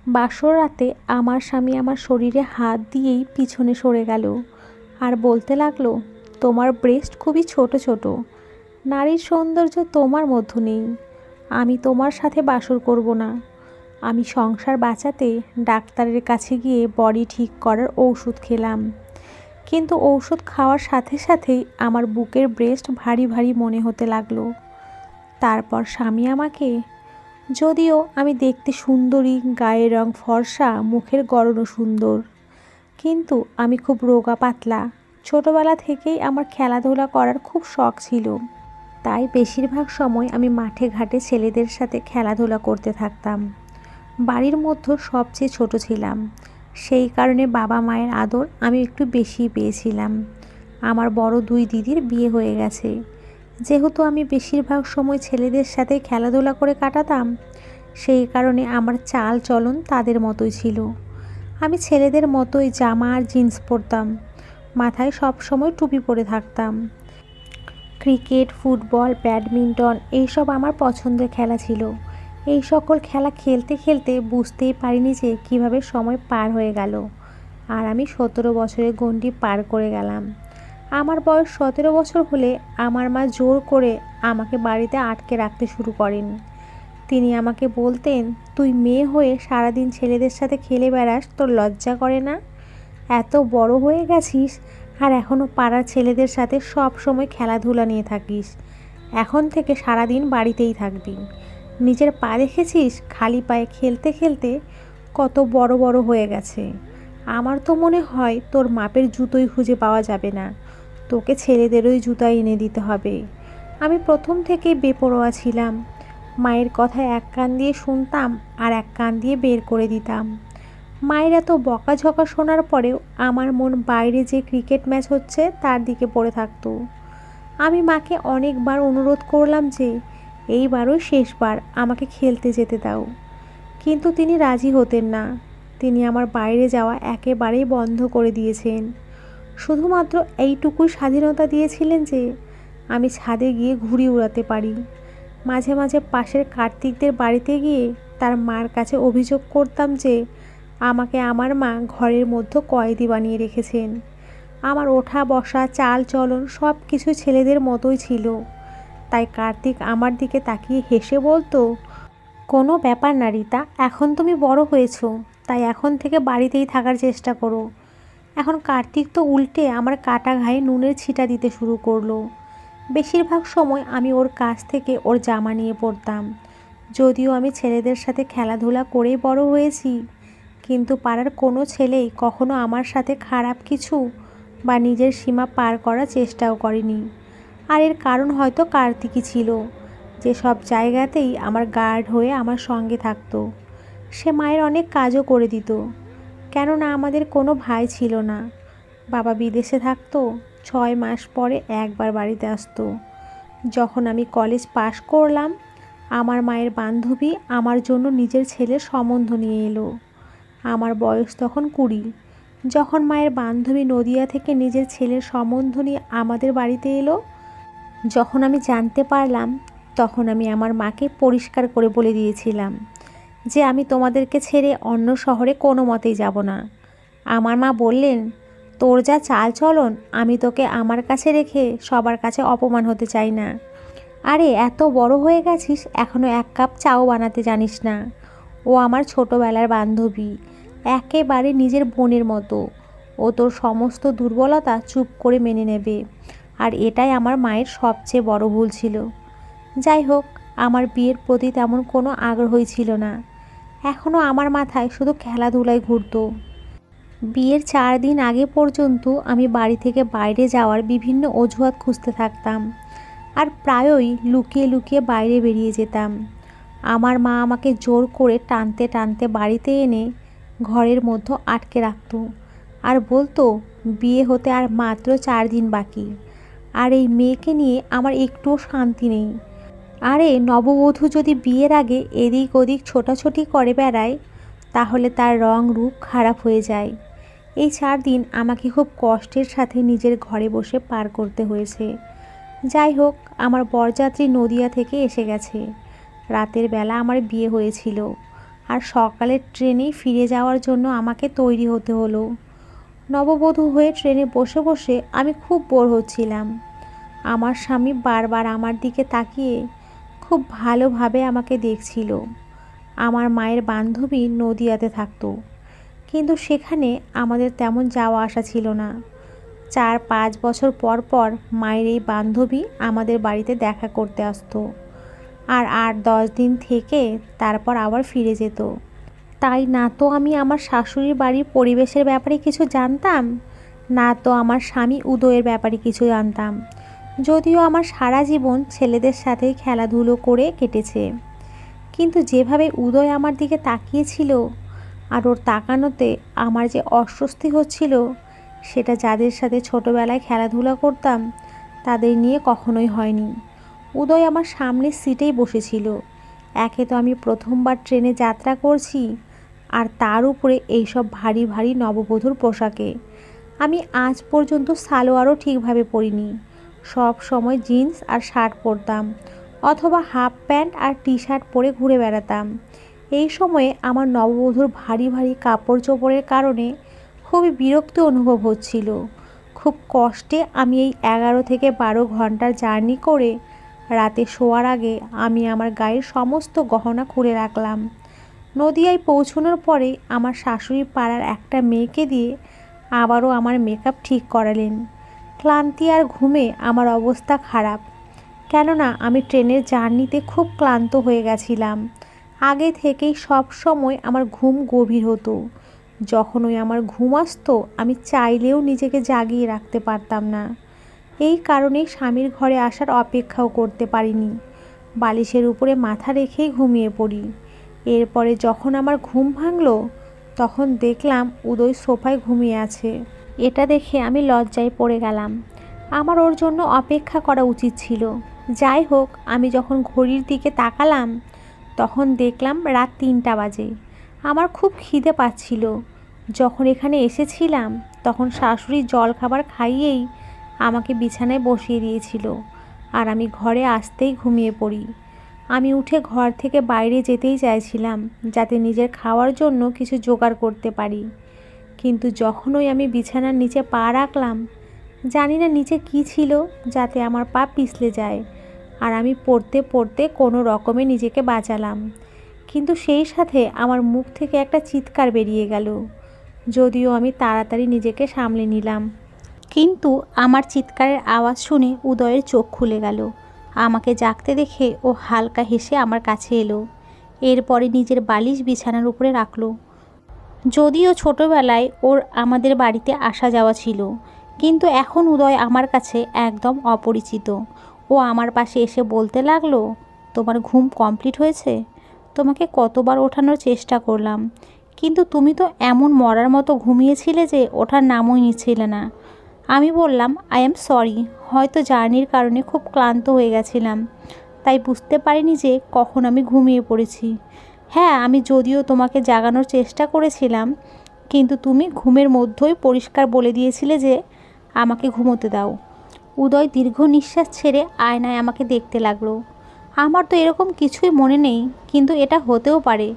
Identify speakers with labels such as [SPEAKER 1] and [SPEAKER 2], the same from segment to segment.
[SPEAKER 1] বাসর রাতে আমার স্বামী আমার শরীরে হাত দিয়েই পিছনে সরে গেল আর বলতে লাগলো, তোমার ব্রেস্ট খুবই ছোট ছোট, নারীর সৌন্দর্য তোমার মধ্যে নেই, আমি তোমার সাথে বাসর করব না। আমি সংসার বাঁচাতে ডাক্তারের কাছে গিয়ে বডি ঠিক করার ঔষধ খেলাম, কিন্তু ঔষধ খাওয়ার সাথে সাথেই আমার বুকের ব্রেস্ট ভারী ভারী মনে হতে লাগলো। তারপর স্বামী আমাকে, যদিও আমি দেখতে সুন্দরী, গায়ের রং ফর্সা, মুখের গড়নও সুন্দর, কিন্তু আমি খুব রোগা পাতলা। ছোটবেলা থেকেই আমার খেলাধুলা করার খুব শখ ছিল, তাই বেশিরভাগ সময় আমি মাঠে ঘাটে ছেলেদের সাথে খেলাধুলা করতে থাকতাম। বাড়ির মধ্যে সবচেয়ে ছোট ছিলাম, সেই কারণে বাবা মায়ের আদর আমি একটু বেশিই পেয়েছিলাম। আমার বড় দুই দিদির বিয়ে হয়ে গেছে, যেহেতু আমি বেশিরভাগ সময় ছেলেদের সাথে খেলাধুলা করে কাটাতাম, সেই কারণে আমার চাল চলন তাদের মতোই ছিল। আমি ছেলেদের মতোই জামা আর জিন্স পরতাম, মাথায় সব সময় টুপি পরে থাকতাম। ক্রিকেট, ফুটবল, ব্যাডমিন্টন এইসব আমার পছন্দের খেলা ছিল। এই সকল খেলা খেলতে খেলতে বুঝতেই পারিনি যে কীভাবে সময় পার হয়ে গেল, আর আমি 17 বছরের গণ্ডি পার করে গেলাম। আমার বয়স 17 বছর হলে আমার মা জোর করে আমাকে বাড়িতে আটকে রাখতে শুরু করেন। তিনি আমাকে বলতেন, তুই মেয়ে হয়ে সারাদিন ছেলেদের সাথে খেলে বেড়াস, তোর লজ্জা করে না? এত বড় হয়ে গেছিস আর এখনও পাড়ার ছেলেদের সাথে সব সময় খেলাধুলা নিয়ে থাকিস, এখন থেকে সারাদিন বাড়িতেই থাকবি। নিজের পা দেখেছিস খালি পায়ে খেলতে খেলতে কত বড় বড় হয়ে গেছে। আমার তো মনে হয় তোর মাপের জুতোই খুঁজে পাওয়া যাবে না, তোকে ছেলেদেরই জুতা এনে দিতে হবে। আমি প্রথম থেকেই বেপরোয়া ছিলাম, মায়ের কথা এক কান দিয়ে শুনতাম আর এক কান দিয়ে বের করে দিতাম। মায়ের এত বকাঝকা শোনার পরেও আমার মন বাইরে যে ক্রিকেট ম্যাচ হচ্ছে তার দিকে পড়ে থাকতো। আমি মাকে অনেকবার অনুরোধ করলাম যে এইবারই শেষবার আমাকে খেলতে যেতে দাও, কিন্তু তিনি রাজি হতেন না। তিনি আমার বাইরে যাওয়া একেবারেই বন্ধ করে দিয়েছেন। শুধুমাত্র এইটুকুই স্বাধীনতা দিয়েছিলেন যে আমি ছাদে গিয়ে ঘুড়ি উড়াতে পারি। মাঝে মাঝে পাশের কার্তিকদের বাড়িতে গিয়ে তার মার কাছে অভিযোগ করতাম যে আমাকে আমার মা ঘরের মধ্যে কয়েদি বানিয়ে রেখেছেন। আমার ওঠা বসা, চাল চলন সব কিছু ছেলেদের মতোই ছিল। তাই কার্তিক আমার দিকে তাকিয়ে হেসে বলতো, কোনো ব্যাপার না রীতা, এখন তুমি বড় হয়েছো, তাই এখন থেকে বাড়িতেই থাকার চেষ্টা করো। এখন কার্তিক তো উল্টে আমার কাটা ঘায়ে নুনের ছিটা দিতে শুরু করলো। বেশিরভাগ সময় আমি ওর কাছ থেকে ওর জামা নিয়ে পরতাম। যদিও আমি ছেলেদের সাথে খেলাধুলা করেই বড় হয়েছি, কিন্তু পাড়ার কোনো ছেলেই কখনো আমার সাথে খারাপ কিছু বা নিজের সীমা পার করার চেষ্টাও করেনি। আর এর কারণ হয়তো কার্তিকই ছিল, যে সব জায়গাতেই আমার গার্ড হয়ে আমার সঙ্গে থাকতো। সে মায়ের অনেক কাজও করে দিত, কেননা আমাদের কোনো ভাই ছিল না। বাবা বিদেশে থাকতো, 6 মাস পরে একবার বাড়িতে আসতো। যখন আমি কলেজ পাশ করলাম, আমার মায়ের বান্ধবী আমার জন্য নিজের ছেলের সম্বন্ধ নিয়ে এলো। আমার বয়স তখন 20। যখন মায়ের বান্ধবী নদিয়া থেকে নিজের ছেলের সম্বন্ধ নিয়ে আমাদের বাড়িতে এলো, যখন আমি জানতে পারলাম, তখন আমি আমার মাকে পরিষ্কার করে বলে দিয়েছিলাম যে আমি তোমাদেরকে ছেড়ে অন্য শহরে কোনো মতেই যাব না। আমার মা বললেন, তোর যা চাল চলন, আমি তোকে আমার কাছে রেখে সবার কাছে অপমান হতে চাই না। আরে এত বড় হয়ে গেছিস, এখনও 1 কাপ চাও বানাতে জানিস না। ও আমার ছোটোবেলার বান্ধবী, একেবারে নিজের বোনের মতো। ও তোর সমস্ত দুর্বলতা চুপ করে মেনে নেবে, আর এটাই আমার মায়ের সবচেয়ে বড় ভুল ছিল। যাই হোক, আমার বিয়ের প্রতি তেমন কোনো আগ্রহই ছিল না। এখনও আমার মাথায় শুধু খেলাধুলায় ঘুরতো। বিয়ের 4 দিন আগে পর্যন্ত আমি বাড়ি থেকে বাইরে যাওয়ার বিভিন্ন অজুহাত খুঁজতে থাকতাম, আর প্রায়ই লুকিয়ে লুকিয়ে বাইরে বেরিয়ে যেতাম। আমার মা আমাকে জোর করে টানতে টানতে বাড়িতে এনে ঘরের মধ্যে আটকে রাখত, আর বলতো বিয়ে হতে আর মাত্র 4 দিন বাকি, আর এই মেয়েকে নিয়ে আমার একটুও শান্তি নেই। আরে নববধূ যদি বিয়ের আগে এদিক ওদিক ছোটাছুটি করে বেড়ায়, তাহলে তার রং রূপ খারাপ হয়ে যায়। এই 4 দিন আমাকে খুব কষ্টের সাথে নিজের ঘরে বসে পার করতে হয়েছে। যাই হোক, আমার বরযাত্রী নদিয়া থেকে এসে গেছে। রাতের বেলা আমার বিয়ে হয়েছিল, আর সকালের ট্রেনেই ফিরে যাওয়ার জন্য আমাকে তৈরি হতে হলো। নববধূ হয়ে ট্রেনে বসে বসে আমি খুব বোর হচ্ছিলাম। আমার স্বামী বারবার আমার দিকে তাকিয়ে খুব ভালোভাবে আমাকে দেখছিল। আমার মায়ের বান্ধবী নদিয়াতে থাকতো, কিন্তু সেখানে আমাদের তেমন যাওয়া আসা ছিল না। 4-5 বছর পর পর মায়ের এই বান্ধবী আমাদের বাড়িতে দেখা করতে আসতো, আর 8-10 দিন থেকে তারপর আবার ফিরে যেত। তাই না তো আমি আমার শাশুড়ির বাড়ির পরিবেশের ব্যাপারে কিছু জানতাম, না তো আমার স্বামী উদয়ের ব্যাপারে কিছু জানতাম, যদিও আমার সারা জীবন ছেলেদের সাথেই খেলাধুলো করে কেটেছে। কিন্তু যেভাবে উদয় আমার দিকে তাকিয়েছিল আর ওর তাকানোতে আমার যে অস্বস্তি হচ্ছিল, সেটা যাদের সাথে ছোটোবেলায় খেলাধুলা করতাম তাদের নিয়ে কখনোই হয়নি। উদয় আমার সামনের সিটেই বসেছিল। একে তো আমি প্রথমবার ট্রেনে যাত্রা করছি, আর তার উপরে এইসব ভারী ভারী নববধূর পোশাকে। আমি আজ পর্যন্ত সালোয়ারও ঠিকভাবে পরিনি, সব সময় জিন্স আর শার্ট পরতাম, অথবা হাফ প্যান্ট আর টি শার্ট পরে ঘুরে বেড়াতাম। এই সময়ে আমার নববধূর ভারী ভারী কাপড় চোপড়ের কারণে খুবই বিরক্ত অনুভব হচ্ছিল। খুব কষ্টে আমি এই 11 থেকে 12 ঘন্টার জার্নি করে রাতে শোয়ার আগে আমি আমার গায়ের সমস্ত গহনা খুলে রাখলাম। নদিয়ায় পৌঁছানোর পরে আমার শাশুড়ি পাড়ার একটা মেয়েকে দিয়ে আবারও আমার মেকআপ ঠিক করালেন। ক্লান্তি আর ঘুমে আমার অবস্থা খারাপ, কেননা আমি ট্রেনের জার্নিতে খুব ক্লান্ত হয়ে গেছিলাম। আগে থেকেই সব সময় আমার ঘুম গভীর হতো। যখন আমার ঘুম আসতো আমি চাইলেও নিজেকে জাগিয়ে রাখতে পারতাম না। এই কারণেই স্বামীর ঘরে আসার অপেক্ষাও করতে পারিনি, বালিশের উপরে মাথা রেখেই ঘুমিয়ে পড়ি। এরপরে যখন আমার ঘুম ভাঙলো তখন দেখলাম উদয় সোফায় ঘুমিয়ে আছে। এটা দেখে আমি লজ্জায় পড়ে গেলাম। আমার ওর জন্য অপেক্ষা করা উচিত ছিল। যাই হোক, আমি যখন ঘড়ির দিকে তাকালাম তখন দেখলাম রাত 3টা বাজে। আমার খুব খিদে পাচ্ছিল। যখন এখানে এসেছিলাম তখন শাশুড়ি জল খাবার খাইয়েই আমাকে বিছানায় বসিয়ে দিয়েছিল, আর আমি ঘরে আসতেই ঘুমিয়ে পড়ি। আমি উঠে ঘর থেকে বাইরে যেতেই চাইছিলাম যাতে নিজের খাওয়ার জন্য কিছু জোগাড় করতে পারি, কিন্তু যখনই আমি বিছানার নিচে পা রাখলাম, জানি না নিচে কী ছিল যাতে আমার পা পিছলে যায়, আর আমি পড়তে পড়তে কোনো রকমে নিজেকে বাঁচালাম। কিন্তু সেই সাথে আমার মুখ থেকে একটা চিৎকার বেরিয়ে গেল, যদিও আমি তাড়াতাড়ি নিজেকে সামলে নিলাম। কিন্তু আমার চিৎকারের আওয়াজ শুনে উদয়ের চোখ খুলে গেল। আমাকে জাগতে দেখে ও হালকা হেসে আমার কাছে এলো। এরপরে নিজের বালিশ বিছানার উপরে রাখলো। যদিও ছোটোবেলায় ওর আমাদের বাড়িতে আসা যাওয়া ছিল, কিন্তু এখন উদয় আমার কাছে একদম অপরিচিত। ও আমার পাশে এসে বলতে লাগলো, তোমার ঘুম কমপ্লিট হয়েছে? তোমাকে কতবার ওঠানোর চেষ্টা করলাম, কিন্তু তুমি তো এমন মরার মতো ঘুমিয়েছিলে যে ওঠার নামই নিচ্ছিলে না। আমি বললাম, আই এম সরি, হয়তো জার্নির কারণে খুব ক্লান্ত হয়ে গেছিলাম, তাই বুঝতে পারিনি যে কখন আমি ঘুমিয়ে পড়েছি। হ্যাঁ, আমি যদিও তোমাকে জাগানোর চেষ্টা করেছিলাম, কিন্তু তুমি ঘুমের মধ্যেই পরিষ্কার বলে দিয়েছিলে যে আমাকে ঘুমোতে দাও। উদয় দীর্ঘ নিঃশ্বাস ছেড়ে আয়নায় আমাকে দেখতে লাগলো। আমার তো এরকম কিছুই মনে নেই, কিন্তু এটা হতেও পারে,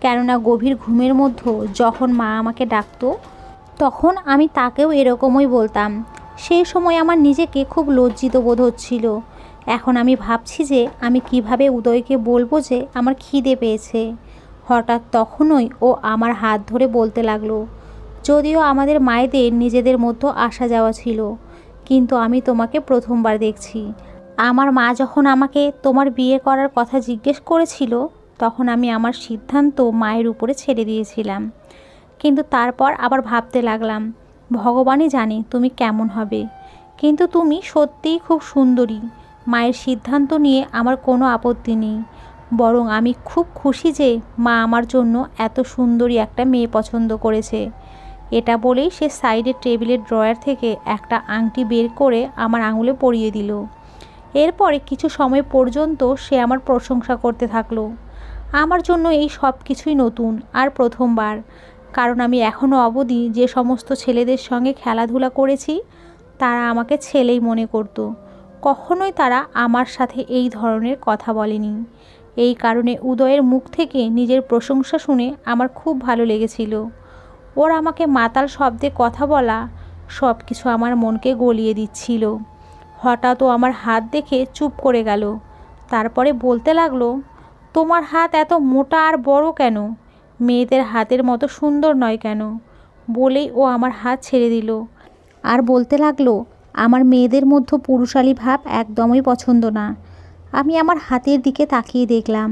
[SPEAKER 1] কেননা গভীর ঘুমের মধ্যে যখন মা আমাকে ডাকতো তখন আমি তাকেও এরকমই বলতাম। সেই সময় আমার নিজেকে খুব লজ্জিত বোধ হচ্ছিল। এখন আমি ভাবছি যে আমি কিভাবে উদয়কে বলবো যে আমার খিদে পেয়েছে। হঠাৎ তখনই ও আমার হাত ধরে বলতে লাগলো, যদিও আমাদের মায়েদের নিজেদের মধ্যে আসা যাওয়া ছিল, কিন্তু আমি তোমাকে প্রথমবার দেখছি। আমার মা যখন আমাকে তোমার বিয়ে করার কথা জিজ্ঞেস করেছিল তখন আমি আমার সিদ্ধান্ত মায়ের উপরে ছেড়ে দিয়েছিলাম, কিন্তু তারপর আবার ভাবতে লাগলাম, ভগবানই জানে তুমি কেমন হবে, কিন্তু তুমি সত্যিই খুব সুন্দরী। মায়ের সিদ্ধান্ত নিয়ে আমার কোনো আপত্তি নেই, বরং আমি খুব খুশি যে মা আমার জন্য এত সুন্দরী একটা মেয়ে পছন্দ করেছে। এটা বলেই সে সাইডের টেবিলের ড্রয়ার থেকে একটা আংটি বের করে আমার আঙুলে পরিয়ে দিল। এরপরে কিছু সময় পর্যন্ত সে আমার প্রশংসা করতে থাকলো। আমার জন্য এই সব কিছুই নতুন আর প্রথমবার, কারণ আমি এখনও অবধি যে সমস্ত ছেলেদের সঙ্গে খেলাধুলা করেছি তারা আমাকে ছেলেই মনে করত। কখনোই তারা আমার সাথে এই ধরনের কথা বলেনি। এই কারণে উদয়ের মুখ থেকে নিজের প্রশংসা শুনে আমার খুব ভালো লেগেছিল। ওর আমাকে মাতাল শব্দে কথা বলা সব কিছু আমার মনকে গলিয়ে দিচ্ছিল। হঠাৎ ও আমার হাত দেখে চুপ করে গেল। তারপরে বলতে লাগলো, তোমার হাত এত মোটা আর বড় কেন? মেয়েদের হাতের মতো সুন্দর নয় কেন? বলেই ও আমার হাত ছেড়ে দিল আর বলতে লাগলো, আমার মেয়েদের মধ্যে পুরুষালী ভাব একদমই পছন্দ না। আমি আমার হাতের দিকে তাকিয়ে দেখলাম।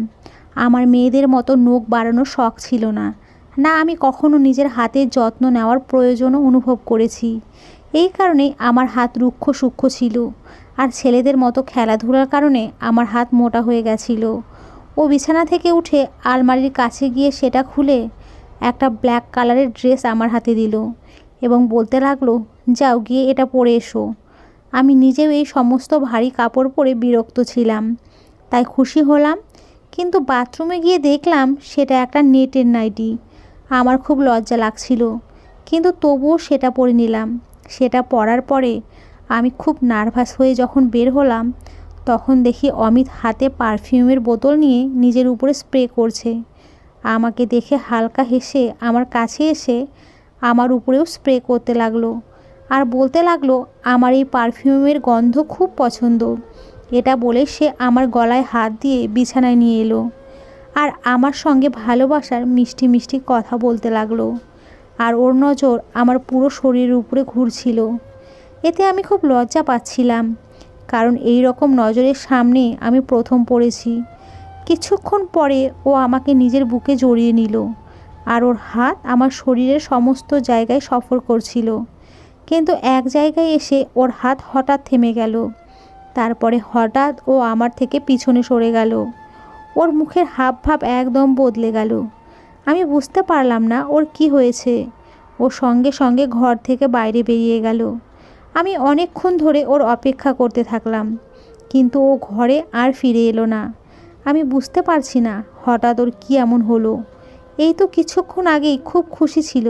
[SPEAKER 1] আমার মেয়েদের মতো নখ বাড়ানোর শখ ছিল না, না আমি কখনো নিজের হাতের যত্ন নেওয়ার প্রয়োজনও অনুভব করেছি। এই কারণে আমার হাত রুক্ষ সূক্ষ্ম ছিল, আর ছেলেদের মতো খেলাধুলার কারণে আমার হাত মোটা হয়ে গেছিল। ও বিছানা থেকে উঠে আলমারির কাছে গিয়ে সেটা খুলে একটা ব্ল্যাক কালারের ড্রেস আমার হাতে দিল এবং বলতে লাগলো, যাও গিয়ে এটা পরে এসো। আমি নিজেও এই সমস্ত ভারী কাপড় পরে বিরক্ত ছিলাম, তাই খুশি হলাম। কিন্তু বাথরুমে গিয়ে দেখলাম সেটা একটা নেটের নাইটি। আমার খুব লজ্জা লাগছিল, কিন্তু তবুও সেটা পরে নিলাম। সেটা পরার পরে আমি খুব নার্ভাস হয়ে যখন বের হলাম, তখন দেখি অমিত হাতে পারফিউমের বোতল নিয়ে নিজের উপরে স্প্রে করছে। আমাকে দেখে হালকা হেসে আমার কাছে এসে আমার উপরেও স্প্রে করতে লাগলো আর বলতে লাগলো, আমার এই পারফিউমের গন্ধ খুব পছন্দ। এটা বলে সে আমার গলায় হাত দিয়ে বিছানায় নিয়ে এলো আর আমার সঙ্গে ভালোবাসার মিষ্টি মিষ্টি কথা বলতে লাগলো। আর ওর নজর আমার পুরো শরীরের উপরে ঘুরছিল। এতে আমি খুব লজ্জা পাচ্ছিলাম, কারণ এই রকম নজরের সামনে আমি প্রথম পড়েছি। কিছুক্ষণ পরে ও আমাকে নিজের বুকে জড়িয়ে নিল আর ওর হাত আমার শরীরের সমস্ত জায়গায় সফর করছিল। কিন্তু এক জায়গায় এসে ওর হাত হঠাৎ থেমে গেল। তারপরে হঠাৎ ও আমার থেকে পিছনে সরে গেল। ওর মুখের হাবভাব একদম বদলে গেল। আমি বুঝতে পারলাম না ওর কি হয়েছে। ও সঙ্গে সঙ্গে ঘর থেকে বাইরে বেরিয়ে গেল। আমি অনেকক্ষণ ধরে ওর অপেক্ষা করতে থাকলাম, কিন্তু ও ঘরে আর ফিরে এলো না। আমি বুঝতে পারছি না হঠাৎ ওর কী এমন হলো। এই তো কিছুক্ষণ আগেই খুব খুশি ছিল।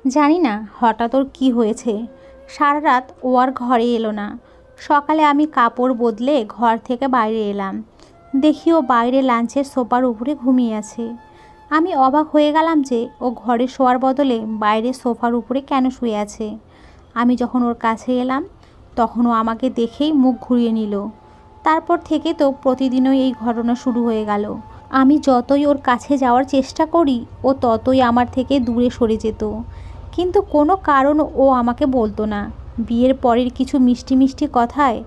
[SPEAKER 1] জানি না হঠাৎ ওর কী হয়েছে। সারা রাত ও আর ঘরে এলো না। সকালে আমি কাপড় বদলে ঘর থেকে বাইরে এলাম, দেখি ও বাইরে লাঞ্চের সোফার উপরে ঘুমিয়ে আছে। আমি অবাক হয়ে গেলাম যে ও ঘরে শোয়ার বদলে বাইরে সোফার উপরে কেন শুয়ে আছে। আমি যখন ওর কাছে এলাম তখন ও আমাকে দেখেই মুখ ঘুরিয়ে নিল। তারপর থেকে তো প্রতিদিনই এই ঘটনা শুরু হয়ে গেল। আমি যতই ওর কাছে যাওয়ার চেষ্টা করি ও ততই আমার থেকে দূরে সরে যেত, কিন্তু কোনো কারণ ও আমাকে বলতো না। বিয়ের পরের কিছু মিষ্টি মিষ্টি কথায়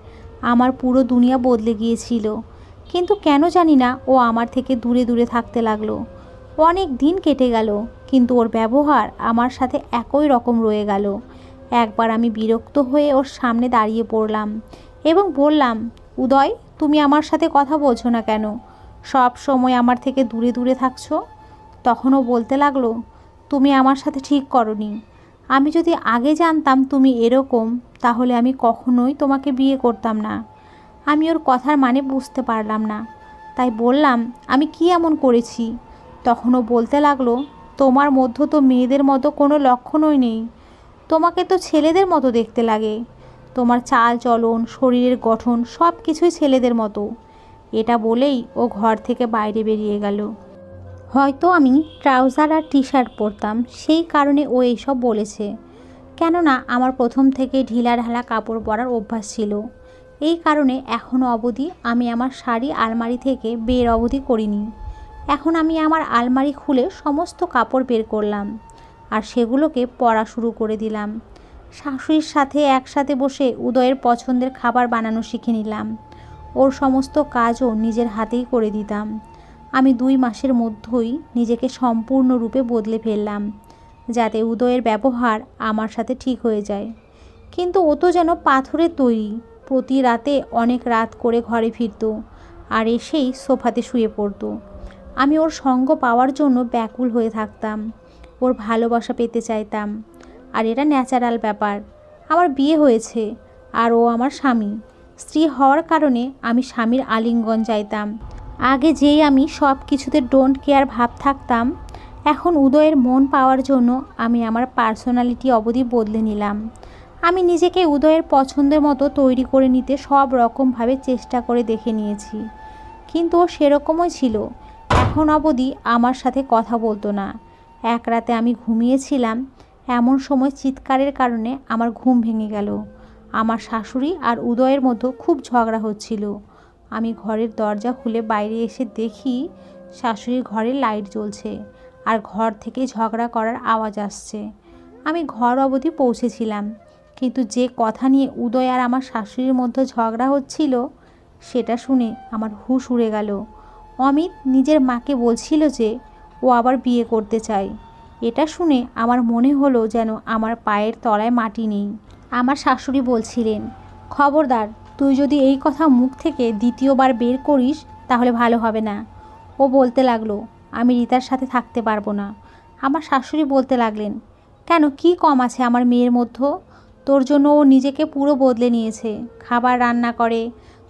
[SPEAKER 1] আমার পুরো দুনিয়া বদলে গিয়েছিল, কিন্তু কেন জানি না ও আমার থেকে দূরে দূরে থাকতে লাগলো। অনেক দিন কেটে গেল, কিন্তু ওর ব্যবহার আমার সাথে একই রকম রয়ে গেল। একবার আমি বিরক্ত হয়ে ওর সামনে দাঁড়িয়ে পড়লাম এবং বললাম, উদয়, তুমি আমার সাথে কথা বলছো না কেন? সব সময় আমার থেকে দূরে দূরে থাকছো। তখনও বলতে লাগলো, তুমি আমার সাথে ঠিক করনি। আমি যদি আগে জানতাম তুমি এরকম, তাহলে আমি কখনোই তোমাকে বিয়ে করতাম না। আমি ওর কথার মানে বুঝতে পারলাম না, তাই বললাম, আমি কি এমন করেছি? তখনও বলতে লাগলো, তোমার মধ্যে তো মেয়েদের মতো কোনো লক্ষণই নেই। তোমাকে তো ছেলেদের মতো দেখতে লাগে। তোমার চাল চলন, শরীরের গঠন সব কিছুই ছেলেদের মতো। এটা বলেই ও ঘর থেকে বাইরে বেরিয়ে গেল। হয়তো আমি ট্রাউজার আর টি শার্ট পরতাম, সেই কারণে ও এইসব বলেছে। কেননা আমার প্রথম থেকে ঢিলা ঢালা কাপড় পরার অভ্যাস ছিল। এই কারণে এখনও অবধি আমি আমার শাড়ি আলমারি থেকে বের অবধি করিনি। এখন আমি আমার আলমারি খুলে সমস্ত কাপড় বের করলাম আর সেগুলোকে পরা শুরু করে দিলাম। শাশুড়ির সাথে একসাথে বসে উদয়ের পছন্দের খাবার বানানো শিখে নিলাম। ওর সমস্ত কাজও নিজের হাতেই করে দিতাম। আমি 2 মাসের মধ্যেই নিজেকে সম্পূর্ণরূপে বদলে ফেললাম, যাতে উদয়ের ব্যবহার আমার সাথে ঠিক হয়ে যায়। কিন্তু ও তো যেন পাথরের তৈরি। প্রতি রাতে অনেক রাত করে ঘরে ফিরত আর এসেই সোফাতে শুয়ে পড়তো। আমি ওর সঙ্গ পাওয়ার জন্য ব্যাকুল হয়ে থাকতাম, ওর ভালোবাসা পেতে চাইতাম। আর এটা ন্যাচারাল ব্যাপার। আমার বিয়ে হয়েছে আর ও আমার স্বামী। স্ত্রী হওয়ার কারণে আমি স্বামীর আলিঙ্গন চাইতাম। আগে যেই আমি সব কিছুতে ডোন্ট কেয়ার ভাব থাকতাম, এখন উদয়ের মন পাওয়ার জন্য আমি আমার পার্সোনালিটি অবধি বদলে নিলাম। আমি নিজেকে উদয়ের পছন্দের মতো তৈরি করে নিতে সব রকমভাবে চেষ্টা করে দেখে নিয়েছি, কিন্তু ও সেরকমই ছিল। এখন অবধি আমার সাথে কথা বলতো না। এক রাতে আমি ঘুমিয়েছিলাম, এমন সময় চিৎকারের কারণে আমার ঘুম ভেঙে গেল। আমার শাশুড়ি আর উদয়ের মধ্যে খুব ঝগড়া হচ্ছিল। আমি ঘরের দরজা খুলে বাইরে এসে দেখি শাশুড়ির ঘরে লাইট জ্বলছে আর ঘর থেকে ঝগড়া করার আওয়াজ আসছে। আমি ঘর অবধি পৌঁছেছিলাম, কিন্তু যে কথা নিয়ে উদয় আর আমার শাশুড়ির মধ্যে ঝগড়া হচ্ছিল সেটা শুনে আমার হুঁশ উড়ে গেল। অমিত নিজের মাকে বলছিল যে ও আবার বিয়ে করতে চায়। এটা শুনে আমার মনে হলো যেন আমার পায়ের তলায় মাটি নেই। আমার শাশুড়ি বলছিলেন, খবরদার, তুই যদি এই কথা মুখ থেকে দ্বিতীয়বার বের করিস তাহলে ভালো হবে না। ও বলতে লাগলো, আমি রিতার সাথে থাকতে পারবো না। আমার শাশুড়ি বলতে লাগলেন, কেন, কি কম আছে আমার মেয়ের মধ্যে? তোর জন্য ও নিজেকে পুরো বদলে নিয়েছে। খাবার রান্না করে,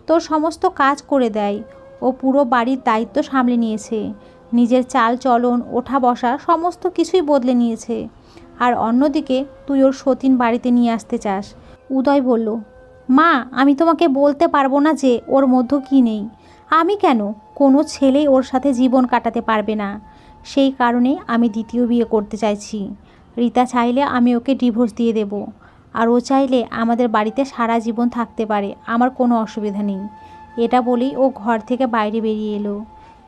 [SPEAKER 1] তোর সমস্ত কাজ করে দেয়। ও পুরো বাড়ির দায়িত্ব সামলে নিয়েছে। নিজের চাল চলন, ওঠা বসা সমস্ত কিছুই বদলে নিয়েছে। আর অন্যদিকে তুই ওর সতীন বাড়িতে নিয়ে আসতে চাস। উদয় বলল, মা, আমি তোমাকে বলতে পারবো না যে ওর মধ্যে কী নেই। আমি কেন, কোনো ছেলেই ওর সাথে জীবন কাটাতে পারবে না। সেই কারণেই আমি দ্বিতীয় বিয়ে করতে চাইছি। রিতা চাইলে আমি ওকে ডিভোর্স দিয়ে দেব, আর ও চাইলে আমাদের বাড়িতে সারা জীবন থাকতে পারে, আমার কোনো অসুবিধা নেই। এটা বলেই ও ঘর থেকে বাইরে বেরিয়ে এলো,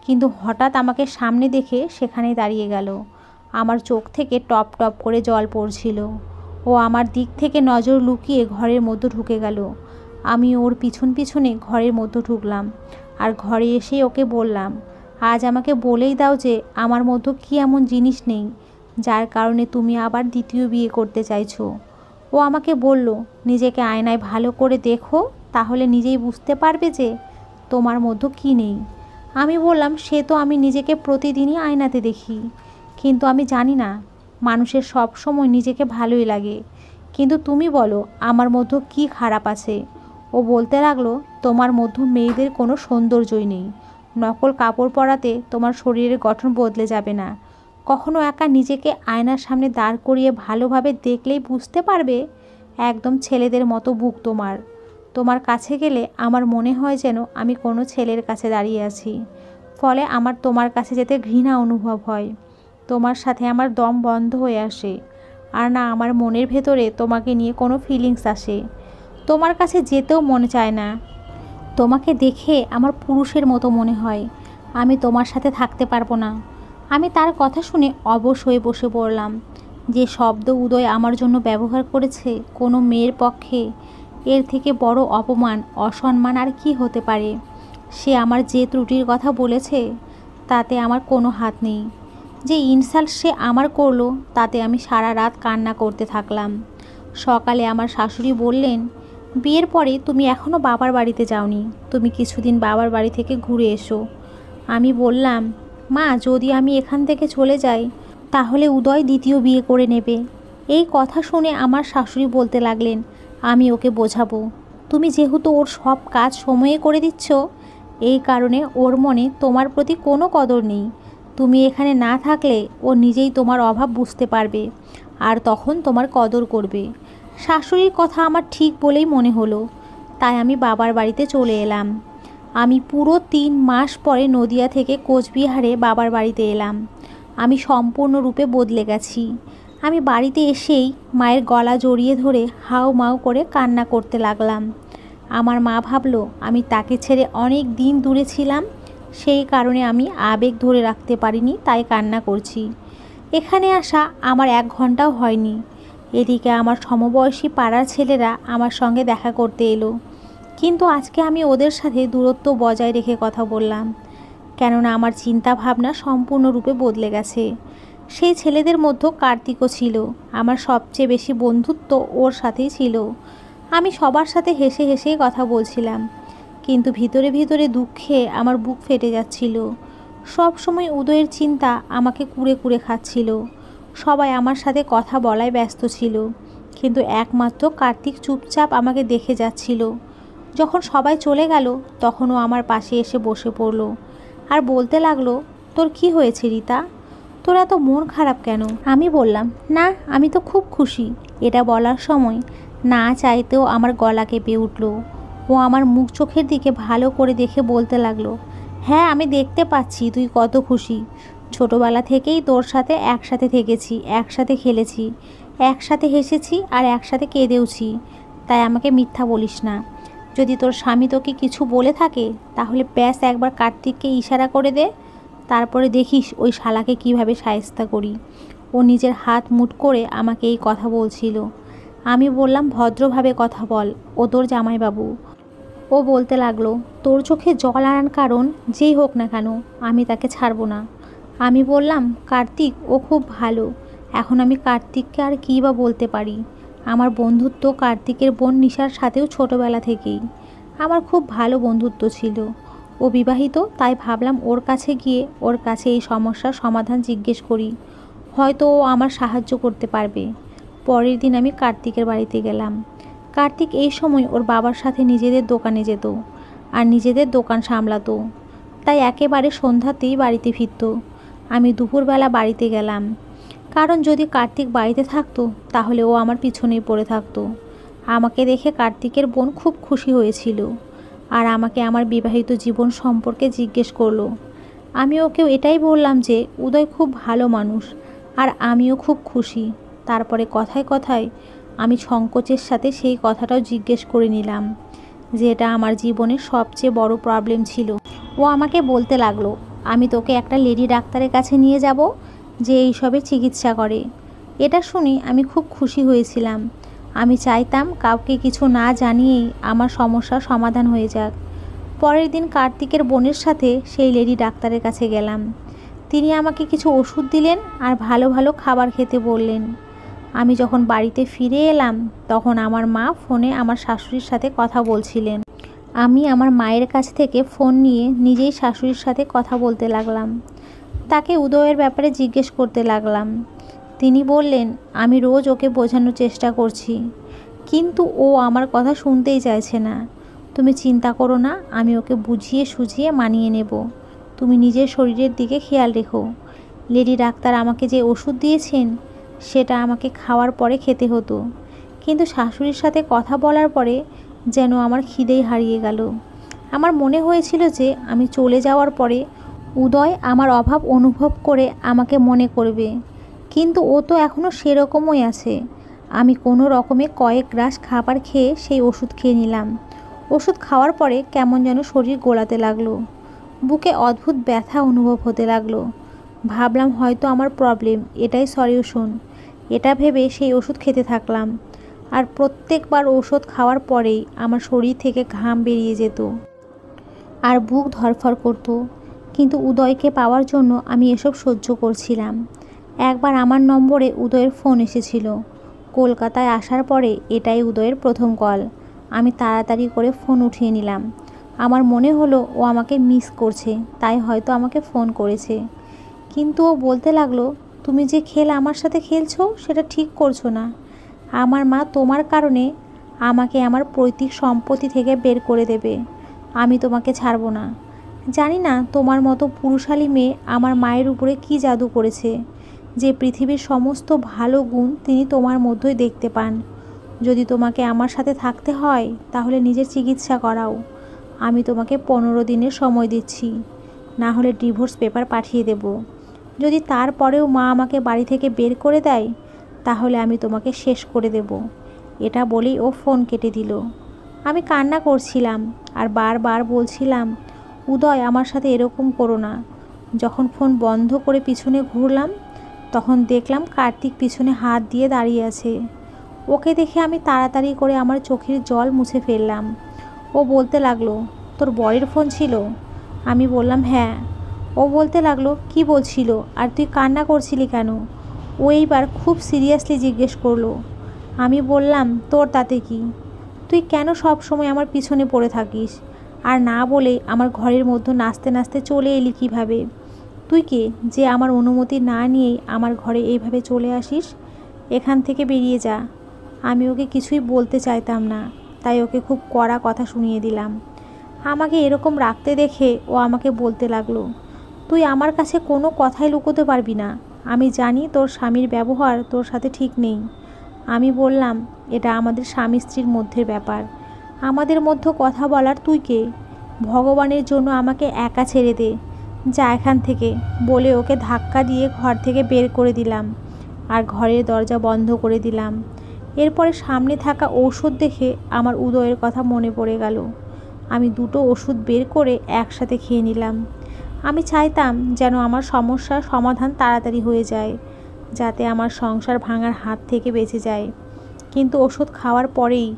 [SPEAKER 1] কিন্তু হঠাৎ আমাকে সামনে দেখে সেখানেই দাঁড়িয়ে গেল। আমার চোখ থেকে টপ টপ করে জল পড়ছিল। ও আমার দিক থেকে নজর লুকিয়ে ঘরের মধ্যে ঢুকে গেল। আমি ওর পিছন পিছনে ঘরের মধ্যে ঢুকলাম, আর ঘরে এসেই ওকে বললাম, আজ আমাকে বলেই দাও যে আমার মধ্যে কী এমন জিনিস নেই যার কারণে তুমি আবার দ্বিতীয় বিয়ে করতে চাইছো। ও আমাকে বলল, নিজেকে আয়নায় ভালো করে দেখো, তাহলে নিজেই বুঝতে পারবে যে তোমার মধ্যে কী নেই। আমি বললাম, সে তো আমি নিজেকে প্রতিদিনই আয়নাতে দেখি, কিন্তু আমি জানি না, মানুষের সব সময় নিজেকে ভালোই লাগে, কিন্তু তুমি বলো আমার মধ্যে কী খারাপ আছে। ও বলতে লাগলো, তোমার মধ্যে মেয়েদের কোনো সৌন্দর্যই নেই। নকল কাপড় পরাতে তোমার শরীরের গঠন বদলে যাবে না। কখনো একা নিজেকে আয়নার সামনে দাঁড় করিয়ে ভালোভাবে দেখলেই বুঝতে পারবে একদম ছেলেদের মতো বুক তোমার। তোমার কাছে গেলে আমার মনে হয় যেন আমি কোনো ছেলের কাছে দাঁড়িয়ে আছি, ফলে আমার তোমার কাছে যেতে ঘৃণা অনুভব হয়। তোমার সাথে আমার দম বন্ধ হয়ে আসে, আর না আমার মনের ভেতরে তোমাকে নিয়ে কোনো ফিলিংস আসে। তোমার কাছে যেতেও মনে চায় না। তোমাকে দেখে আমার পুরুষের মতো মনে হয়। আমি তোমার সাথে থাকতে পারবো না। আমি তার কথা শুনে অবশ হয়ে বসে পড়লাম। যে শব্দ উদয় আমার জন্য ব্যবহার করেছে, কোনো মেয়ের পক্ষে এর থেকে বড় অপমান, অসম্মান আর কি হতে পারে। সে আমার যে ত্রুটির কথা বলেছে তাতে আমার কোনো হাত নেই। যে ইনসাল্ট সে আমার করলো তাতে আমি সারা রাত কান্না করতে থাকলাম। সকালে আমার শাশুড়ি বললেন, বিয়ের পরে তুমি এখনও বাবার বাড়িতে যাওনি, তুমি কিছুদিন বাবার বাড়ি থেকে ঘুরে এসো। আমি বললাম, মা, যদি আমি এখান থেকে চলে যাই তাহলে উদয় দ্বিতীয় বিয়ে করে নেবে। এই কথা শুনে আমার শাশুড়ি বলতে লাগলেন, আমি ওকে বোঝাবো। তুমি যেহেতু ওর সব কাজ সময়ে করে দিচ্ছ, এই কারণে ওর মনে তোমার প্রতি কোনো কদর নেই। তুমি এখানে না থাকলে ও নিজেই তোমার অভাব বুঝতে পারবে, আর তখন তোমার কদর করবে। শাশুড়ির কথা আমার ঠিক বলেই মনে হলো, তাই আমি বাবার বাড়িতে চলে এলাম। আমি পুরো 3 মাস পরে নদিয়া থেকে কোচবিহারে বাবার বাড়িতে এলাম। আমি সম্পূর্ণরূপে বদলে গেছি। আমি বাড়িতে এসেই মায়ের গলা জড়িয়ে ধরে হাউ মাউ করে কান্না করতে লাগলাম। আমার মা ভাবলো আমি তাকে ছেড়ে অনেক দিন দূরে ছিলাম, সেই কারণে আমি আবেগ ধরে রাখতে পারিনি, তাই কান্না করছি। এখানে আসা আমার 1 ঘন্টাও হয়নি। এদিকে আমার সমবয়সী পাড়ার ছেলেরা আমার সঙ্গে দেখা করতে এলো, কিন্তু আজকে আমি ওদের সাথে দূরত্ব বজায় রেখে কথা বললাম, কেননা আমার চিন্তা ভাবনা সম্পূর্ণরূপে বদলে গেছে। সেই ছেলেদের মধ্যে কার্তিকও ছিল। আমার সবচেয়ে বেশি বন্ধুত্ব ওর সাথেই ছিল। আমি সবার সাথে হেসে হেসেই কথা বলছিলাম, কিন্তু ভিতরে ভিতরে দুঃখে আমার বুক ফেটে যাচ্ছিল। সব সময় উদয়ের চিন্তা আমাকে কুরে কুরে খাচ্ছিল। সবাই আমার সাথে কথা বলায় ব্যস্ত ছিল, কিন্তু একমাত্র কার্তিক চুপচাপ আমাকে দেখে যাচ্ছিল। যখন সবাই চলে গেল তখনও আমার পাশে এসে বসে পড়ল আর বলতে লাগলো, তোর কি হয়েছে রিতা? তোর এত মন খারাপ কেন? আমি বললাম, না, আমি তো খুব খুশি। এটা বলার সময় না চাইতেও আমার গলা কেঁপে উঠল। ও আমার মুখ চোখের দিকে ভালো করে দেখে বলতে লাগলো, হ্যাঁ, আমি দেখতে পাচ্ছি তুই কত খুশি। ছোটবেলা থেকেই তোর সাথে একসাথে থেকেছি, একসাথে খেলেছি, একসাথে হেসেছি আর একসাথে কেঁদেওছি। তাই আমাকে মিথ্যা বলিস না। যদি তোর স্বামী তোকে কিছু বলে থাকে তাহলে ব্যাস একবার কার্তিককে ইশারা করে দে, তারপরে দেখিস ওই শালাকে কিভাবে শায়েস্তা করি। ও নিজের হাত মুঠ করে আমাকে এই কথা বলছিল। আমি বললাম, ভদ্রভাবে কথা বল, ও তোর জামাইবাবু। ও বলতে লাগলো, তোর চোখে জল আনার কারণ যেই হোক না কেন আমি তাকে ছাড়বো না। আমি বললাম, কার্তিক ও খুব ভালো। এখন আমি কার্তিককে আর কী বা বলতে পারি। আমার বন্ধুত্ব কার্তিকের বোন নিশার সাথেও ছোটোবেলা থেকেই আমার খুব ভালো বন্ধুত্ব ছিল। ও বিবাহিত, তাই ভাবলাম ওর কাছে গিয়ে ওর কাছে এই সমস্যার সমাধান জিজ্ঞেস করি, হয়তো ও আমার সাহায্য করতে পারবে। পরের দিন আমি কার্তিকের বাড়িতে গেলাম। কার্তিক এই সময় ওর বাবার সাথে নিজেদের দোকানে যেত আর নিজেদের দোকান সামলাতো, তাই একেবারে সন্ধ্যাতেই বাড়িতে ফিরত। আমি দুপুরবেলা বাড়িতে গেলাম, কারণ যদি কার্তিক বাড়িতে থাকতো তাহলে ও আমার পিছনেই পড়ে থাকতো। আমাকে দেখে কার্তিকের বোন খুব খুশি হয়েছিল আর আমাকে আমার বিবাহিত জীবন সম্পর্কে জিজ্ঞেস করলো। আমি ওকেও এটাই বললাম যে উদয় খুব ভালো মানুষ আর আমিও খুব খুশি। তারপরে কথায় কথায় আমি সংকোচের সাথে সেই কথাটাও জিজ্ঞেস করে নিলাম যে এটা আমার জীবনের সবচেয়ে বড় প্রবলেম ছিল। ও আমাকে বলতে লাগলো, আমি তোকে একটা লেডি ডাক্তারের কাছে নিয়ে যাব যে এইসবের চিকিৎসা করে। এটা শুনে আমি খুব খুশি হয়েছিলাম। আমি চাইতাম কাউকে কিছু না জানিয়েই আমার সমস্যার সমাধান হয়ে যাক। পরের দিন কার্তিকের বোনের সাথে সেই লেডি ডাক্তারের কাছে গেলাম। তিনি আমাকে কিছু ওষুধ দিলেন আর ভালো ভালো খাবার খেতে বললেন। আমি যখন বাড়িতে ফিরে এলাম তখন আমার মা ফোনে আমার শাশুড়ির সাথে কথা বলছিলেন। আমি আমার মায়ের কাছ থেকে ফোন নিয়ে নিজেই শাশুড়ির সাথে কথা বলতে লাগলাম। তাকে উদয়ের ব্যাপারে জিজ্ঞেস করতে লাগলাম। তিনি বললেন, আমি রোজ ওকে বোঝানোর চেষ্টা করছি, কিন্তু ও আমার কথা শুনতেই চাইছে না। তুমি চিন্তা করো না, আমি ওকে বুঝিয়ে সুঝিয়ে মানিয়ে নেব। তুমি নিজের শরীরের দিকে খেয়াল রেখো। লেডি ডাক্তার আমাকে যে ওষুধ দিয়েছেন সেটা আমাকে খাওয়ার পরে খেতে হতো, কিন্তু শাশুড়ির সাথে কথা বলার পরে যেন আমার খিদেই হারিয়ে গেল। আমার মনে হয়েছিল যে আমি চলে যাওয়ার পরে উদয় আমার অভাব অনুভব করে আমাকে মনে করবে, কিন্তু ও তো এখনও সেরকমই আছে। আমি কোনো রকমে কয়েক গ্রাস খাবার খেয়ে সেই ওষুধ খেয়ে নিলাম। ওষুধ খাওয়ার পরে কেমন যেন শরীর গোলাতে লাগলো, বুকে অদ্ভুত ব্যথা অনুভব হতে লাগলো। ভাবলাম হয়তো আমার প্রবলেম এটাই সলিউশন। এটা ভেবে সেই ওষুধ খেতে থাকলাম, আর প্রত্যেকবার ওষুধ খাওয়ার পরেই আমার শরীর থেকে ঘাম বেরিয়ে যেত আর বুক ধড়ফড় করতো। কিন্তু উদয়কে পাওয়ার জন্য আমি এসব সহ্য করছিলাম। একবার আমার নম্বরে উদয়ের ফোন এসেছিল। কলকাতায় আসার পরে এটাই উদয়ের প্রথম কল। আমি তাড়াতাড়ি করে ফোন উঠিয়ে নিলাম। আমার মনে হলো ও আমাকে মিস করছে, তাই হয়তো আমাকে ফোন করেছে। কিন্তু ও বলতে লাগলো, তুমি যে খেল আমার সাথে খেলছো সেটা ঠিক করছো না। আমার মা তোমার কারণে আমাকে আমার পৈতৃক সম্পত্তি থেকে বের করে দেবে। আমি তোমাকে ছাড়বো না। জানি না তোমার মতো পুরুষালী মেয়ে আমার মায়ের উপরে কী জাদু করেছে যে পৃথিবীর সমস্ত ভালো গুণ তিনি তোমার মধ্যেই দেখতে পান। যদি তোমাকে আমার সাথে থাকতে হয় তাহলে নিজের চিকিৎসা করাও। আমি তোমাকে 15 দিনের সময় দিচ্ছি, না হলে ডিভোর্স পেপার পাঠিয়ে দেব। যদি তারপরেও মা আমাকে বাড়ি থেকে বের করে দেয় তাহলে আমি তোমাকে শেষ করে দেব। এটা বলেই ও ফোন কেটে দিল। আমি কান্না করছিলাম আর বারবার বলছিলাম, উদয় আমার সাথে এরকম করো না। যখন ফোন বন্ধ করে পিছনে ঘুরলাম তখন দেখলাম কার্তিক পিছনে হাত দিয়ে দাঁড়িয়ে আছে। ওকে দেখে আমি তাড়াতাড়ি করে আমার চোখের জল মুছে ফেললাম। ও বলতে লাগলো, তোর বরের ফোন ছিল? আমি বললাম হ্যাঁ। ও বলতে লাগলো, কি বলছিল আর তুই কান্না করছিলি কেন? ও এইবার খুব সিরিয়াসলি জিজ্ঞেস করলো। আমি বললাম, তোর তাতে কি? তুই কেন সব সময় আমার পিছনে পড়ে থাকিস? আর না বলে আমার ঘরের মধ্যে নাচতে নাচতে চলে এলি কিভাবে? তুই কে যে আমার অনুমতি না নিয়েই আমার ঘরে এইভাবে চলে আসিস? এখান থেকে বেরিয়ে যা। আমি ওকে কিছুই বলতে চাইতাম না, তাই ওকে খুব কড়া কথা শুনিয়ে দিলাম। আমাকে এরকম রাখতে দেখে ও আমাকে বলতে লাগলো, তুই আমার কাছে কোনো কথাই লুকোতে পারবি না। আমি জানি তোর স্বামীর ব্যবহার তোর সাথে ঠিক নেই। আমি বললাম, এটা আমাদের স্বামী স্ত্রীর মধ্যের ব্যাপার, আমাদের মধ্যে কথা বলার তুই কে? ভগবানের জন্য আমাকে একা ছেড়ে দে, যা এখান থেকে বলে ওকে ধাক্কা দিয়ে ঘর থেকে বের করে দিলাম আর ঘরের দরজা বন্ধ করে দিলাম। এরপরে সামনে থাকা ঔষধ দেখে আমার উদয়ের কথা মনে পড়ে গেল। আমি দুটো ওষুধ বের করে একসাথে খেয়ে নিলাম। আমি চাইতাম যেন আমার সমস্যার সমাধান তাড়াতাড়ি হয়ে যায়, যাতে আমার সংসার ভাঙার হাত থেকে বেঁচে যায়। কিন্তু ওষুধ খাওয়ার পরেই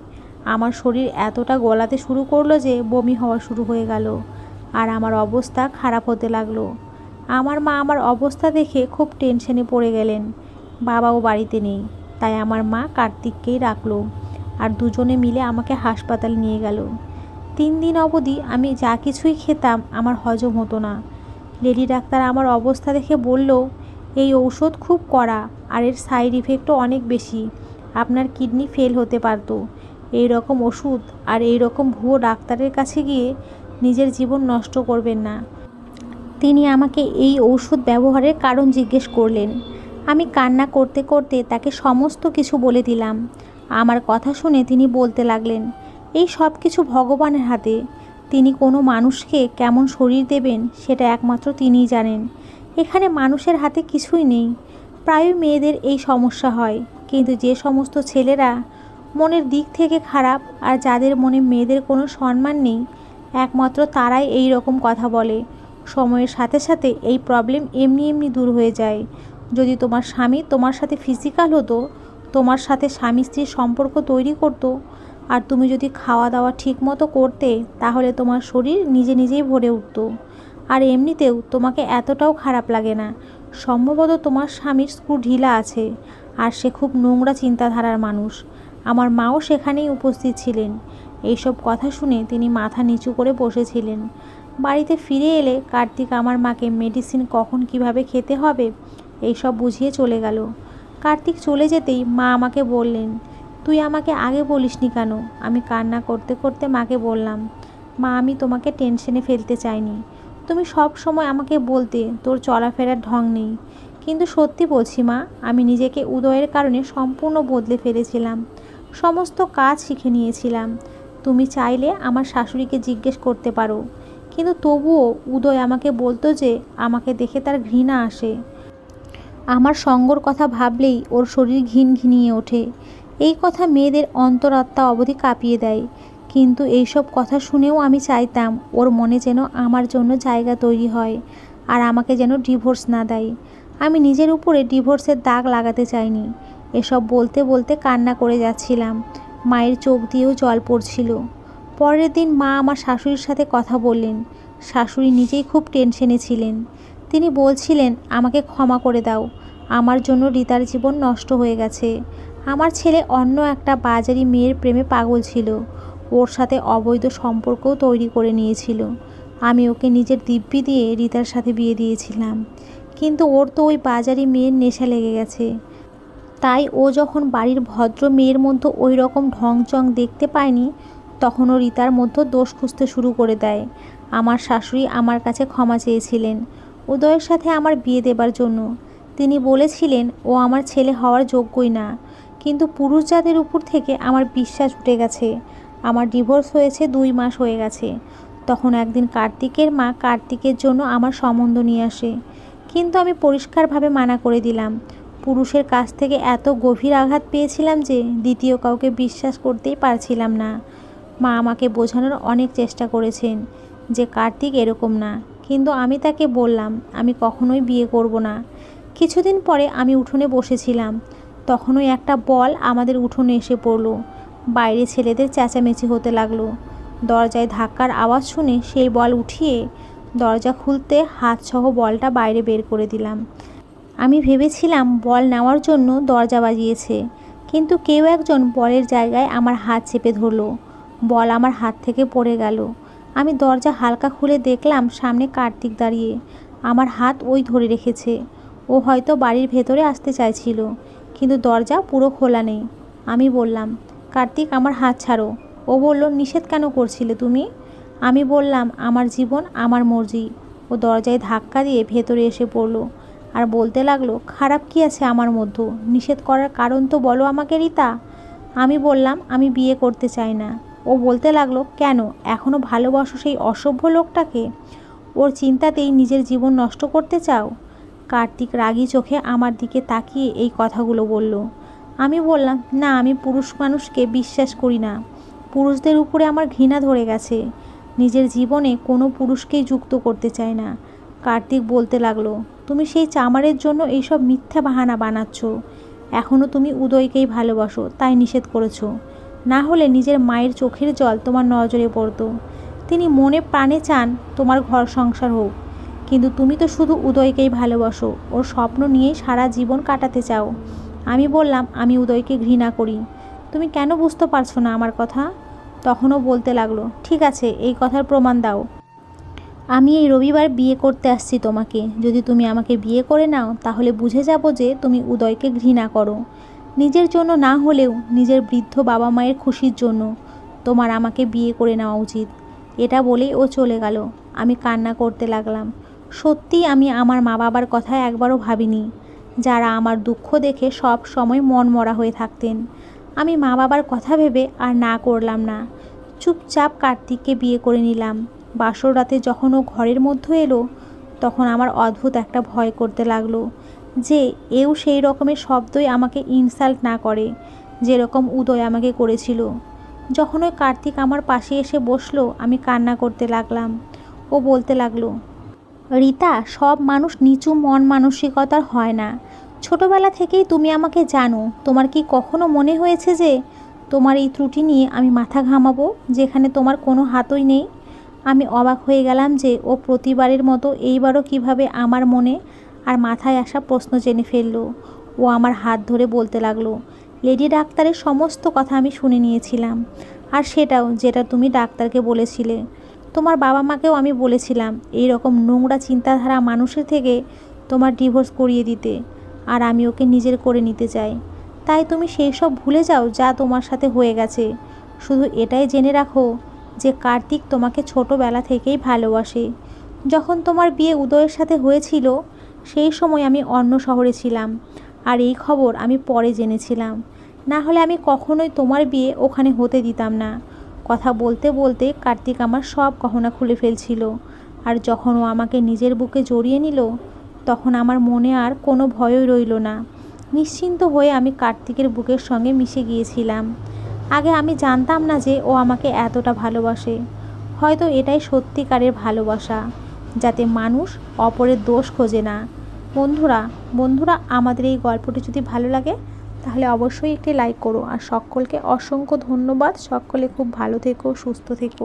[SPEAKER 1] আমার শরীর এতটা গলাতে শুরু করলো যে বমি হওয়া শুরু হয়ে গেল আর আমার অবস্থা খারাপ হতে লাগলো। আমার মা আমার অবস্থা দেখে খুব টেনশনে পড়ে গেলেন। বাবাও বাড়িতে নেই, তাই আমার মা কার্তিককেই রাখলো আর দুজনে মিলে আমাকে হাসপাতালে নিয়ে গেল। 3 দিন অবধি আমি যা কিছুই খেতাম আমার হজম হতো না। লেডি ডাক্তার আমার অবস্থা দেখে বলল, এই ঔষধ খুব কড়া আর এর সাইড ইফেক্টও অনেক বেশি, আপনার কিডনি ফেল হতে পারতো। এই রকম ওষুধ আর এই রকম ভুয়ো ডাক্তারের কাছে গিয়ে নিজের জীবন নষ্ট করবেন না। তিনি আমাকে এই ঔষধ ব্যবহারের কারণ জিজ্ঞেস করলেন। আমি কান্না করতে করতে তাকে সমস্ত কিছু বলে দিলাম। আমার কথা শুনে তিনি বলতে লাগলেন, এই সব কিছু ভগবানের হাতে। তিনি কোনো মানুষকে কেমন শরীর দেবেন সেটা একমাত্র তিনিই জানেন। এখানে মানুষের হাতে কিছুই নেই। প্রায়ই মেয়েদের এই সমস্যা হয়, কিন্তু যে সমস্ত ছেলেরা মনের দিক থেকে খারাপ আর যাদের মনে মেয়েদের কোনো সম্মান নেই, একমাত্র তারাই এই রকম কথা বলে। সময়ের সাথে সাথে এই প্রবলেম এমনি এমনি দূর হয়ে যায়। যদি তোমার স্বামী তোমার সাথে ফিজিক্যাল হতো, তোমার সাথে স্বামী স্ত্রীর সম্পর্ক তৈরি করতো, আর তুমি যদি খাওয়া দাওয়া ঠিক মতো করতে, তাহলে তোমার শরীর নিজে নিজেই ভরে উঠত। আর এমনিতেও তোমাকে এতটাও খারাপ লাগে না। সম্ভবত তোমার স্বামীর স্ক্রু ঢিলা আছে আর সে খুব নোংরা চিন্তাধারার মানুষ। আমার মাও সেখানেই উপস্থিত ছিলেন। এইসব কথা শুনে তিনি মাথা নিচু করে বসেছিলেন। বাড়িতে ফিরে এলে কার্তিক আমার মাকে মেডিসিন কখন কিভাবে খেতে হবে এইসব বুঝিয়ে চলে গেল। কার্তিক চলে যেতেই মা আমাকে বললেন, তুই আমাকে আগে বলিসনি কেন? আমি কান্না করতে করতে মাকে বললাম, মা আমি তোমাকে টেনশনে ফেলতে চাইনি। তুমি সব সময় আমাকে বলতে তোর চলাফেরার ঢং নেই, কিন্তু সত্যি বলছি মা, আমি নিজেকে উদয়ের কারণে সম্পূর্ণ বদলে ফেলেছিলাম। সমস্ত কাজ শিখে নিয়েছিলাম। তুমি চাইলে আমার শাশুড়িকে জিজ্ঞেস করতে পারো। কিন্তু তবুও উদয় আমাকে বলতো যে আমাকে দেখে তার ঘৃণা আসে। আমার সঙ্গর কথা ভাবলেই ওর শরীর ঘিনঘিনিয়ে ওঠে। এই কথা মেয়েদের অন্তরাত্মা অবধি কাঁপিয়ে দেয়। কিন্তু এইসব কথা শুনেও আমি চাইতাম ওর মনে যেন আমার জন্য জায়গা তৈরি হয় আর আমাকে যেন ডিভোর্স না দেয়। আমি নিজের উপরে ডিভোর্সের দাগ লাগাতে চাইনি। এসব বলতে বলতে কান্না করে যাচ্ছিলাম। মায়ের চোখ দিয়েও জল পড়ছিল। পরের দিন মা আমার শাশুড়ির সাথে কথা বললেন। শাশুড়ি নিজেই খুব টেনশনে ছিলেন। তিনি বলছিলেন, আমাকে ক্ষমা করে দাও, আমার জন্য রিতার জীবন নষ্ট হয়ে গেছে। আমার ছেলে অন্য একটা বাজারি মেয়ের প্রেমে পাগল ছিল, ওর সাথে অবৈধ সম্পর্কও তৈরি করে নিয়েছিল। আমি ওকে নিজের দিব্যি দিয়ে রিতার সাথে বিয়ে দিয়েছিলাম, কিন্তু ওর তো ওই বাজারি মেয়ের নেশা লেগে গেছে। তাই ও যখন বাড়ির ভদ্র মেয়ের মধ্যে ওই রকম ঢংচং দেখতে পায়নি, তখন ও রিতার মধ্যে দোষ খুঁজতে শুরু করে দেয়। আমার শাশুড়ি আমার কাছে ক্ষমা চেয়েছিলেন উদয়ের সাথে আমার বিয়ে দেবার জন্য। তিনি বলেছিলেন ও আমার ছেলে হওয়ার যোগ্যই না, কিন্তু পুরুষ জাতের উপর থেকে আমার বিশ্বাস উঠে গেছে। আমার ডিভোর্স হয়েছে 2 মাস হয়ে গেছে। তখন একদিন কার্তিকের মা কার্তিকের জন্য আমার সম্বন্ধ নিয়ে আসে, কিন্তু আমি পরিষ্কারভাবে মানা করে দিলাম। পুরুষের কাছ থেকে এত গভীর আঘাত পেয়েছিলাম যে দ্বিতীয় কাউকে বিশ্বাস করতেই পারছিলাম না। মা আমাকে বোঝানোর অনেক চেষ্টা করেছেন যে কার্তিক এরকম না, কিন্তু আমি তাকে বললাম আমি কখনোই বিয়ে করব না। কিছুদিন পরে আমি উঠোনে বসেছিলাম, তখনই একটা বল আমাদের উঠোনে এসে পড়লো। বাইরে ছেলেদের চেঁচামেচি হতে লাগলো। দরজায় ধাক্কার আওয়াজ শুনে সেই বল উঠিয়ে দরজা খুলতে হাতসহ বলটা বাইরে বের করে দিলাম। আমি ভেবেছিলাম বল নেওয়ার জন্য দরজা বাজিয়েছে, কিন্তু কেউ একজন বলের জায়গায় আমার হাত চেপে ধরলো। বল আমার হাত থেকে পড়ে গেল। আমি দরজা হালকা খুলে দেখলাম সামনে কার্তিক দাঁড়িয়ে, আমার হাত ওই ধরে রেখেছে। ও হয়তো বাড়ির ভেতরে আসতে চাইছিল, কিন্তু দরজা পুরো খোলা নেই। আমি বললাম, কার্তিক আমার হাত ছাড়ো। ও বলল, নিষেধ কেন করছিলে তুমি? আমি বললাম, আমার জীবন আমার মর্জি। ও দরজায় ধাক্কা দিয়ে ভেতরে এসে পড়লো আর বলতে লাগলো, খারাপ কি আছে আমার মধ্যে? নিষেধ করার কারণ তো বলো আমাকে রিতা। আমি বললাম, আমি বিয়ে করতে চাই না। ও বলতে লাগলো, কেন এখনও ভালোবাসো সেই অসভ্য লোকটাকে? ওর চিন্তাতেই নিজের জীবন নষ্ট করতে চাও? কার্তিক রাগী চোখে আমার দিকে তাকিয়ে এই কথাগুলো বলল। আমি বললাম, না, আমি পুরুষ মানুষকে বিশ্বাস করি না। পুরুষদের উপরে আমার ঘৃণা ধরে গেছে। নিজের জীবনে কোনো পুরুষকেই যুক্ত করতে চাই না। কার্তিক বলতে লাগলো, তুমি সেই চামারের জন্য এইসব মিথ্যা বাহানা বানাচ্ছ। এখনও তুমি উদয়কেই ভালোবাসো, তাই নিষেধ করেছো। না হলে নিজের মায়ের চোখের জল তোমার নজরে পড়তো। তিনি মনে প্রাণে চান তোমার ঘর সংসার হোক, কিন্তু তুমি তো শুধু উদয়কেই ভালোবাসো, ওর স্বপ্ন নিয়েই সারা জীবন কাটাতে চাও। আমি বললাম, আমি উদয়কে ঘৃণা করি। তুমি কেন বুঝতে পারছো না আমার কথা? তখনও বলতে লাগলো, ঠিক আছে, এই কথার প্রমাণ দাও। আমি এই রবিবার বিয়ে করতে আসছি তোমাকে। যদি তুমি আমাকে বিয়ে করে নাও তাহলে বুঝে যাব যে তুমি উদয়কে ঘৃণা করো। নিজের জন্য না হলেও নিজের বৃদ্ধ বাবা মায়ের খুশির জন্য তোমার আমাকে বিয়ে করে নেওয়া উচিত। এটা বলেই ও চলে গেল। আমি কান্না করতে লাগলাম। সত্যিই আমি আমার মা বাবার কথা একবারও ভাবিনি, যারা আমার দুঃখ দেখে সব সময় মনমরা হয়ে থাকতেন। আমি মা বাবার কথা ভেবে আর না করলাম না। চুপচাপ কার্তিককে বিয়ে করে নিলাম। বাসর রাতে যখন ও ঘরের মধ্যে এলো তখন আমার অদ্ভুত একটা ভয় করতে লাগলো যে এও সেই রকমের শব্দই আমাকে ইনসাল্ট না করে যেরকম উদয় আমাকে করেছিল। যখন ওই কার্তিক আমার পাশে এসে বসলো আমি কান্না করতে লাগলাম। ও বলতে লাগলো, রীতা, সব মানুষ নিচু মন মানসিকতার হয় না। ছোটবেলা থেকেই তুমি আমাকে জানো। তোমার কি কখনো মনে হয়েছে যে তোমার এই ত্রুটি নিয়ে আমি মাথা ঘামাবো, যেখানে তোমার কোনো হাতই নেই? আমি অবাক হয়ে গেলাম যে ও প্রতিবারের মতো এইবারও কিভাবে আমার মনে আর মাথায় আসা প্রশ্ন জেনে ফেললো। ও আমার হাত ধরে বলতে লাগলো, লেডি ডাক্তারের সমস্ত কথা আমি শুনে নিয়েছিলাম, আর সেটাও যেটা তুমি ডাক্তারকে বলেছিলে। তোমার বাবা মাকেও আমি বলেছিলাম এই রকম নোংরা চিন্তাধারা মানুষের থেকে তোমার ডিভোর্স করিয়ে দিতে, আর আমি ওকে নিজের করে নিতে চাই। তাই তুমি সেই সব ভুলে যাও যা তোমার সাথে হয়ে গেছে। শুধু এটাই জেনে রাখো যে কার্তিক তোমাকে ছোটোবেলা থেকেই ভালোবাসে। যখন তোমার বিয়ে উদয়ের সাথে হয়েছিল সেই সময় আমি অন্য শহরে ছিলাম, আর এই খবর আমি পরে জেনেছিলাম। না হলে আমি কখনোই তোমার বিয়ে ওখানে হতে দিতাম না। কথা বলতে বলতে কার্তিক আমার সব গহনা খুলে ফেলছিল, আর যখন ও আমাকে নিজের বুকে জড়িয়ে নিল তখন আমার মনে আর কোনো ভয়ই রইল না। নিশ্চিন্ত হয়ে আমি কার্তিকের বুকের সঙ্গে মিশে গিয়েছিলাম। আগে আমি জানতাম না যে ও আমাকে এতটা ভালোবাসে। হয়তো এটাই সত্যিকারের ভালোবাসা, যাতে মানুষ অপরের দোষ খোঁজে না। বন্ধুরা, আমাদের এই গল্পটি যদি ভালো লাগে তাহলে অবশ্যই একটি লাইক করো। আর সকলকে অসংখ্য ধন্যবাদ। সকলে খুব ভালো থেকো, সুস্থ থেকো।